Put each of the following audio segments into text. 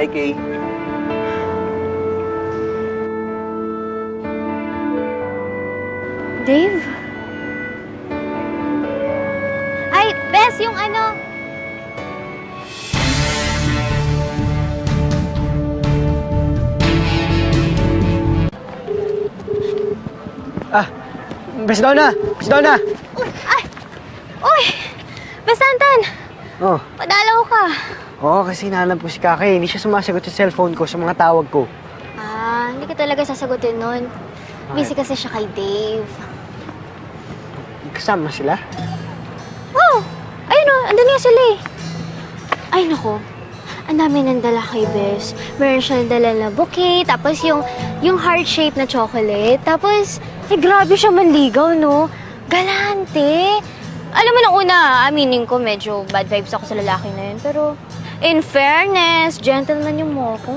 Hi, Kay. Dave? Ay, Bes, yung ano... Bes Donna! Bes Donna! Ay! Uy! Bes Anton! Oh. Padalaw ka. Oo, kasi hinahanap ko si Kake. Hindi siya sumasagot sa cellphone ko, sa mga tawag ko. Hindi ka talaga sasagutin nun. Busy kasi siya kay Dave. Kasama sila? Oh! Ayun o, andun nga sila eh. Ay, naku. Ang dami nang dala kay Bes. Meron siya dala na bouquet, tapos yung heart-shaped na chocolate. Tapos, grabe siya manligaw, no? Galante. Alam mo, nung una, aminin ko, medyo bad vibes ako sa lalaki na yun. Pero, in fairness, gentleman yung moko.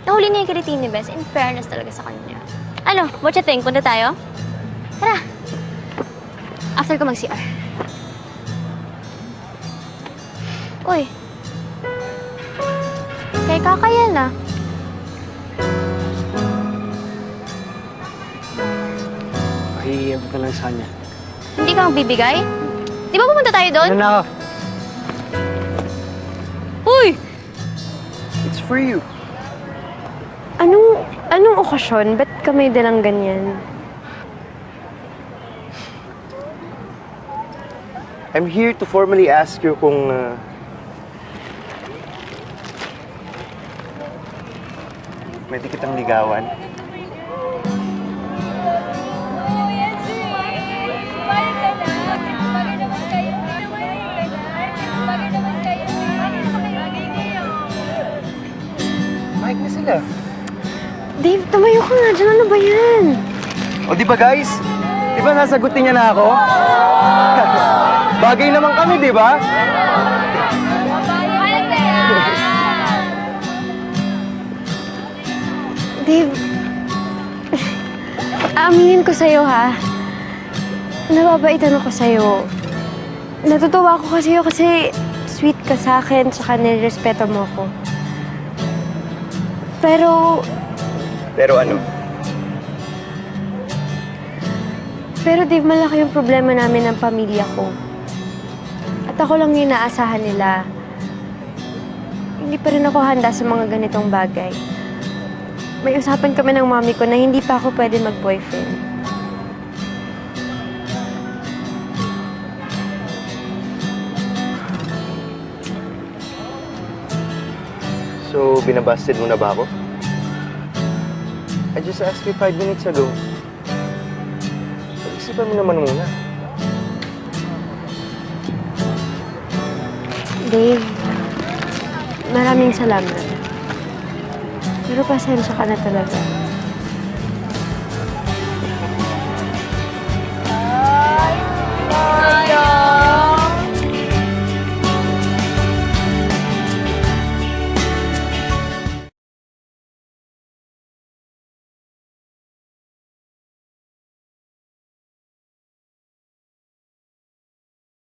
Nahuli niya yung kiritin ni Bes. In fairness talaga sa kanya. Ano, what you think? Punta tayo? Tara. After ko mag-CR. Uy. Kay Kakayan ah. Pakihiyam ka lang sa kanya. Hindi ka magbibigay? Di ba pumunta tayo doon? Ano na ako? Uy! It's for you. Anong okasyon? Ba't ka may dalang ganyan? I'm here to formally ask you kung... pwede kitang ligawan. Mike na sila. Dave, tumayo ka nga dyan. Ano ba yan? O di ba guys? Di ba nasagutin niya na ako? Bagay naman kami, di ba? Dave, aaminin ko sa'yo, ha? Nababaitan ako sa'yo. Natutuwa ako kasi sweet ka sa akin, tsaka nirespeto mo ako. Pero ano? Pero Dave, malaki yung problema namin ng pamilya ko. At ako lang yung inaasahan nila. Hindi pa rin ako handa sa mga ganitong bagay. May usapan kami ng mami ko na hindi pa ako pwede mag-boyfriend. So, binabasted mo na ba ako? I just asked you 5 minutes ago. Pag-isipan mo naman muna. Dave, maraming salamat. Pero pasensya ka na talaga.